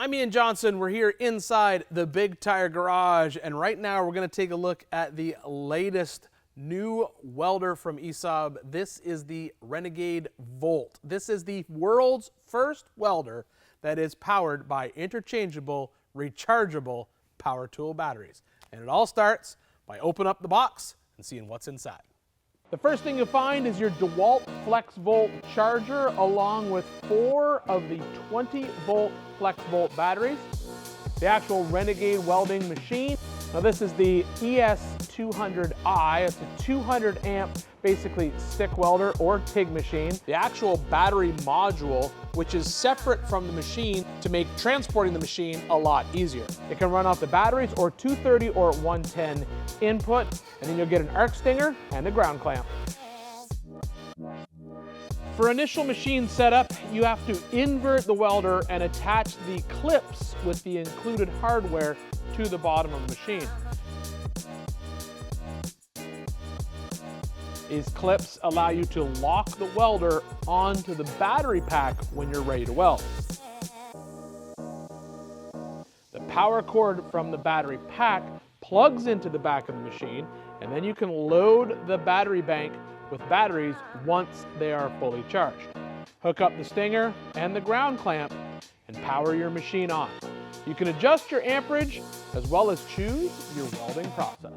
I'm Ian Johnson. We're here inside the Big Tire Garage, and right now we're going to take a look at the latest new welder from ESAB. This is the Renegade Volt. This is the world's first welder that is powered by interchangeable, rechargeable power tool batteries. And it all starts by opening up the box and seeing what's inside. The first thing you'll find is your Dewalt Flex Volt charger along with 4 of the 20 volt Flex Volt batteries. The actual Renegade welding machine. Now this is the ES200i. It's a 200 amp basically stick welder or TIG machine. The actual battery module, which is separate from the machine to make transporting the machine a lot easier. It can run off the batteries or 230 or 110 input, and then you'll get an arc stinger and a ground clamp. For initial machine setup, you have to invert the welder and attach the clips with the included hardware to the bottom of the machine. These clips allow you to lock the welder onto the battery pack when you're ready to weld. The power cord from the battery pack plugs into the back of the machine, and then you can load the battery bank with batteries once they are fully charged. Hook up the stinger and the ground clamp and power your machine on. You can adjust your amperage as well as choose your welding process.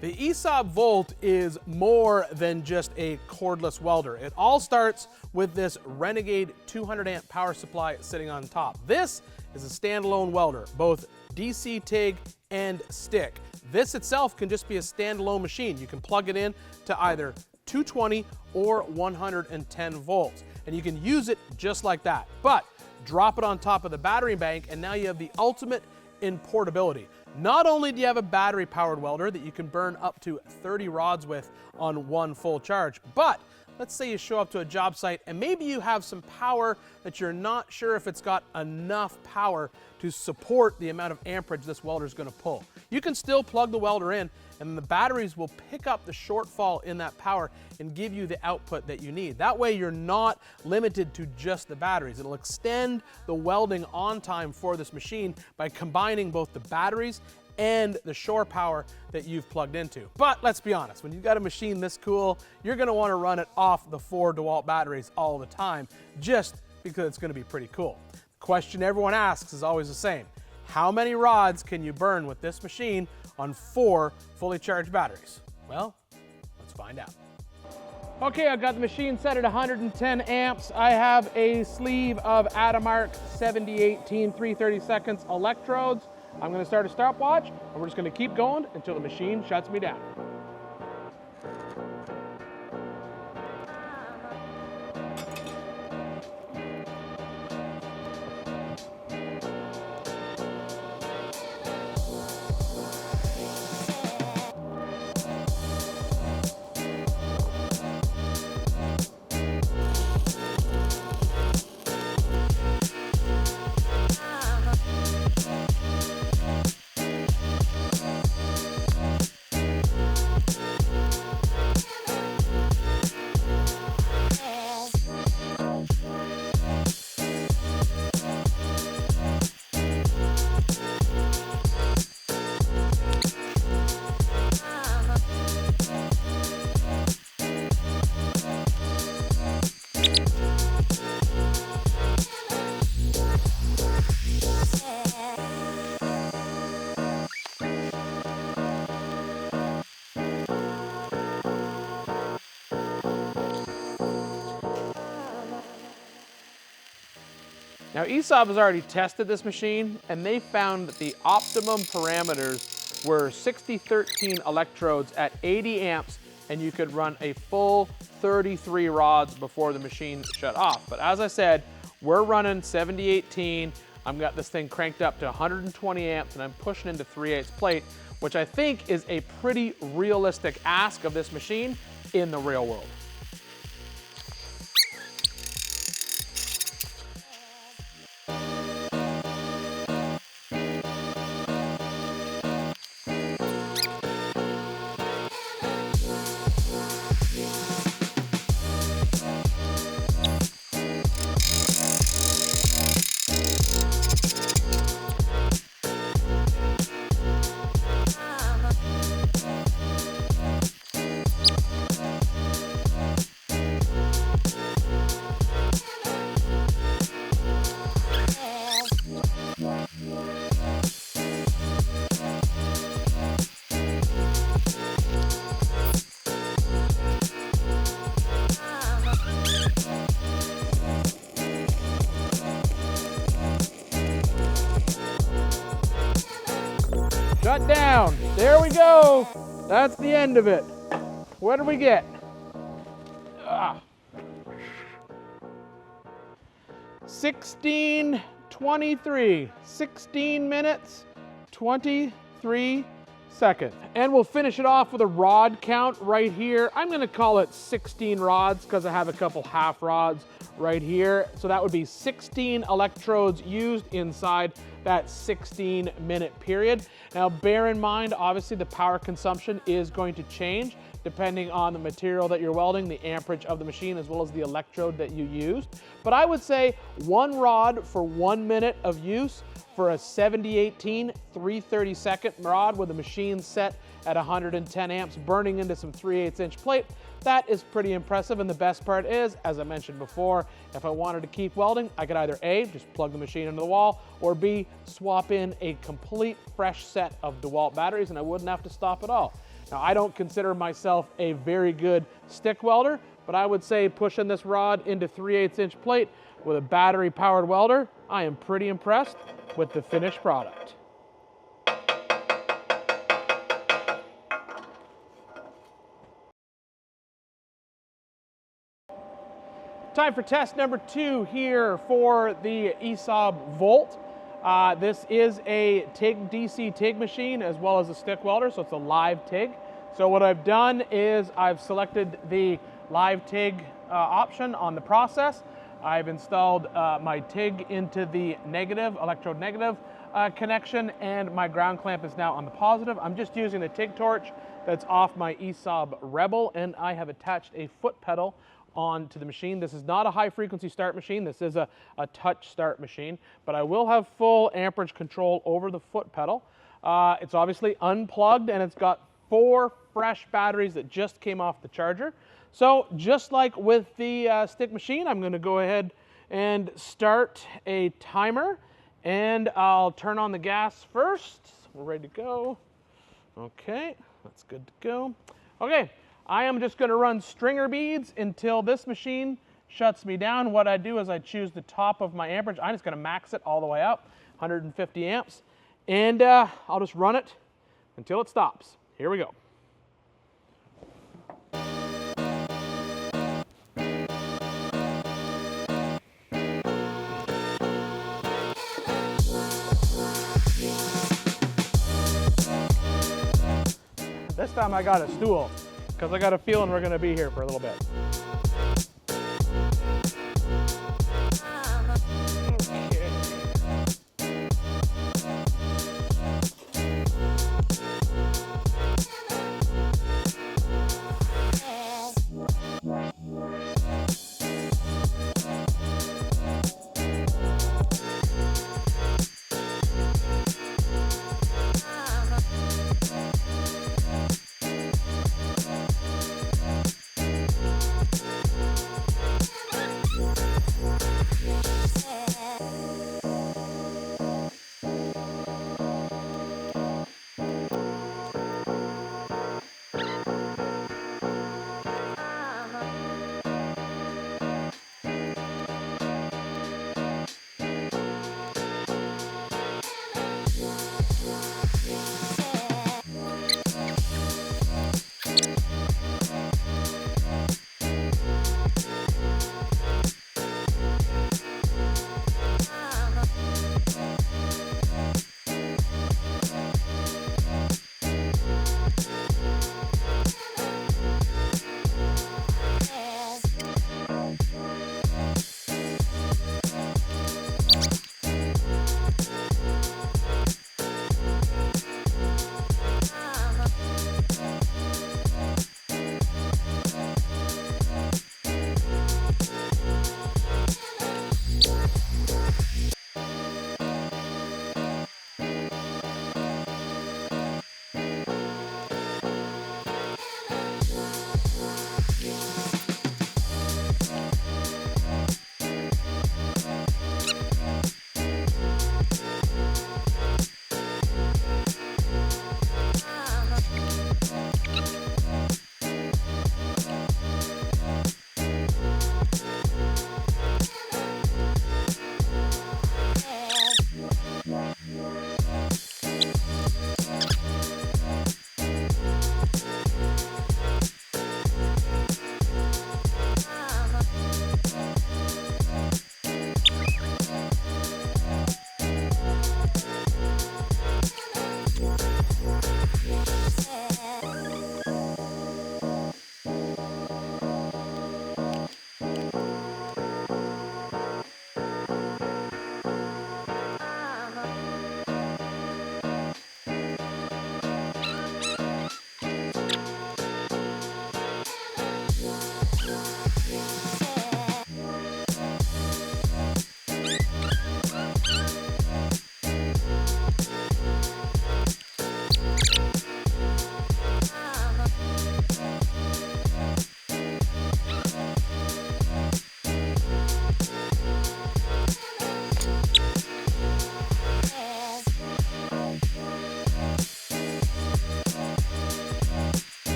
The ESAB Volt is more than just a cordless welder. It all starts with this Renegade 200 amp power supply sitting on top. This is a standalone welder, both DC TIG and stick. This itself can just be a standalone machine. You can plug it in to either 220 or 110 volts, and you can use it just like that. But drop it on top of the battery bank, and now you have the ultimate in portability. Not only do you have a battery powered welder that you can burn up to 30 rods with on one full charge, but let's say you show up to a job site and maybe you have some power that you're not sure if it's got enough power to support the amount of amperage this welder is going to pull. You can still plug the welder in, and the batteries will pick up the shortfall in that power and give you the output that you need. That way you're not limited to just the batteries. It'll extend the welding on time for this machine by combining both the batteries and the shore power that you've plugged into. But let's be honest, when you've got a machine this cool, you're gonna wanna run it off the 4 Dewalt batteries all the time, just because it's gonna be pretty cool. The question everyone asks is always the same. How many rods can you burn with this machine on 4 fully charged batteries? Well, let's find out. Okay, I've got the machine set at 110 amps. I have a sleeve of Adamark 7018 3/32 electrodes. I'm gonna start a stopwatch, and we're just gonna keep going until the machine shuts me down. Now ESAB has already tested this machine, and they found that the optimum parameters were 6013 electrodes at 80 amps, and you could run a full 33 rods before the machine shut off. But as I said, we're running 7018. I've got this thing cranked up to 120 amps, and I'm pushing into 3/8 plate, which I think is a pretty realistic ask of this machine in the real world. Shut down. There we go. That's the end of it. What do we get? 16:23. 16 minutes, 23 seconds. And we'll finish it off with a rod count right here. I'm gonna call it 16 rods because I have a couple half rods right here. So that would be 16 electrodes used inside that 16-minute period. Now bear in mind, obviously the power consumption is going to change depending on the material that you're welding, the amperage of the machine, as well as the electrode that you used. But I would say one rod for 1 minute of use for a 7018 3/32 rod with a machine set at 110 amps burning into some 3/8 inch plate. That is pretty impressive, and the best part is, as I mentioned before, if I wanted to keep welding, I could either A, just plug the machine into the wall, or B, swap in a complete fresh set of Dewalt batteries and I wouldn't have to stop at all. Now, I don't consider myself a very good stick welder, but I would say pushing this rod into 3/8 inch plate with a battery powered welder, I am pretty impressed with the finished product. Time for test number 2 here for the ESAB Volt. This is a TIG DC TIG machine as well as a stick welder, so it's a live TIG. So what I've done is I've selected the live TIG option on the process. I've installed my TIG into the negative, electrode negative connection, and my ground clamp is now on the positive. I'm just using a TIG torch that's off my ESAB Rebel, and I have attached a foot pedal onto the machine. This is not a high frequency start machine. This is a touch start machine, but I will have full amperage control over the foot pedal. It's obviously unplugged and it's got 4 fresh batteries that just came off the charger. So just like with the stick machine, I'm gonna go ahead and start a timer, and I'll turn on the gas first. We're ready to go. Okay, that's good to go. Okay. I am just going to run stringer beads until this machine shuts me down. What I do is I choose the top of my amperage. I'm just going to max it all the way up, 150 amps, and I'll just run it until it stops. Here we go. This time I got a stool, because I got a feeling we're going to be here for a little bit.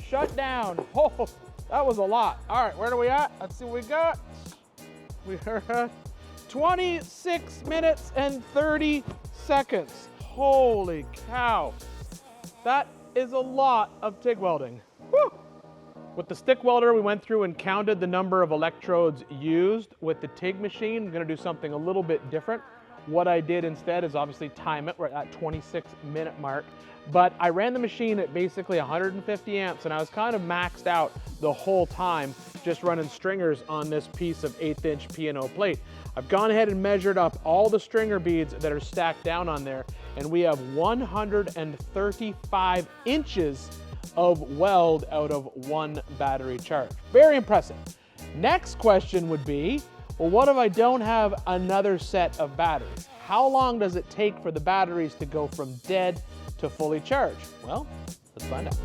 shut down. Oh, that was a lot. All right, where are we at? Let's see what we got. We're at 26 minutes and 30 seconds. Holy cow. That is a lot of TIG welding. Woo! With the stick welder, we went through and counted the number of electrodes used. With the TIG machine, I'm gonna do something a little bit different. What I did instead is obviously time it. We're at that 26-minute mark. But I ran the machine at basically 150 amps, and I was kind of maxed out the whole time just running stringers on this piece of 1/8" P&O plate. I've gone ahead and measured up all the stringer beads that are stacked down on there, and we have 135 inches of weld out of one battery charge. Very impressive. Next question would be, well, what if I don't have another set of batteries? How long does it take for the batteries to go from dead to fully charged? Well, let's find out.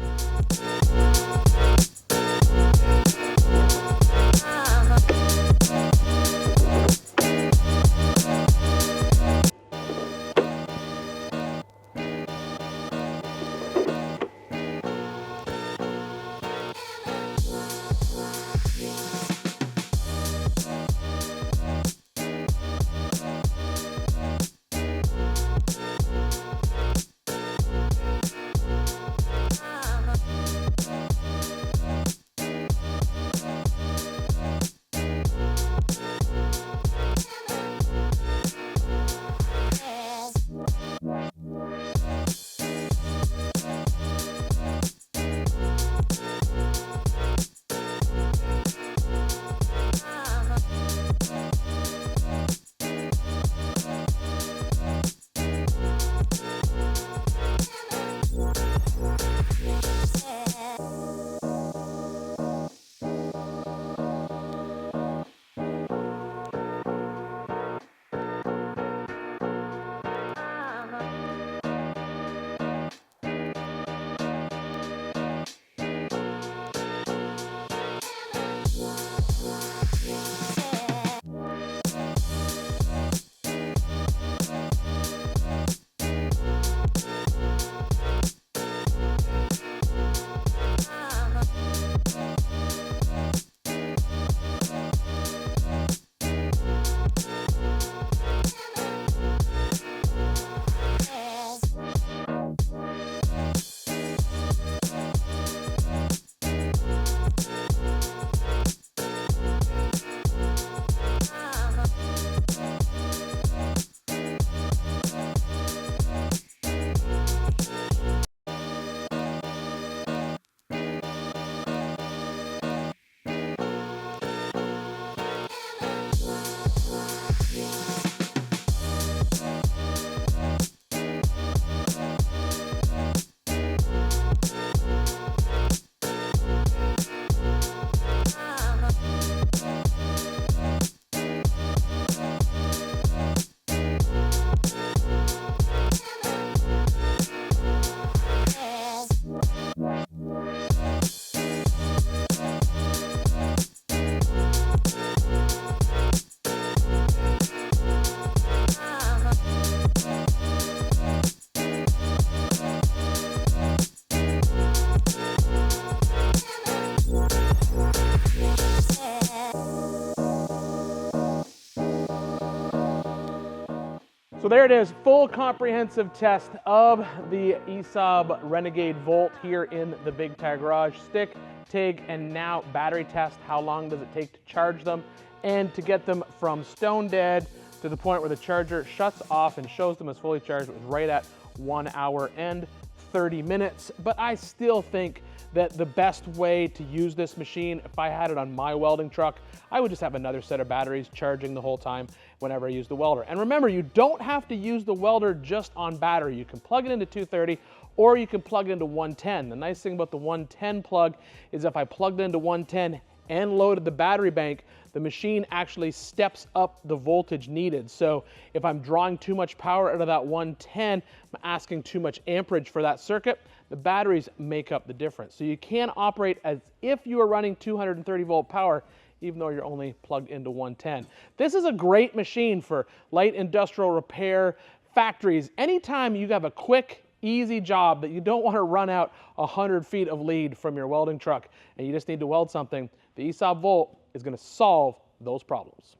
So there it is, full comprehensive test of the ESAB Renegade Volt here in the Big Tire Garage. Stick, TIG, and now battery test. How long does it take to charge them and to get them from stone dead to the point where the charger shuts off and shows them as fully charged. It was right at 1 hour and 30 minutes. But I still think that the best way to use this machine, if I had it on my welding truck, I would just have another set of batteries charging the whole time whenever I use the welder. And remember, you don't have to use the welder just on battery. You can plug it into 230 or you can plug it into 110. The nice thing about the 110 plug is if I plugged it into 110 and loaded the battery bank, the machine actually steps up the voltage needed. So if I'm drawing too much power out of that 110, I'm asking too much amperage for that circuit, the batteries make up the difference. So you can operate as if you were running 230 volt power, even though you're only plugged into 110. This is a great machine for light industrial repair, factories. Anytime you have a quick, easy job that you don't want to run out 100 feet of lead from your welding truck and you just need to weld something, the ESAB Volt is going to solve those problems.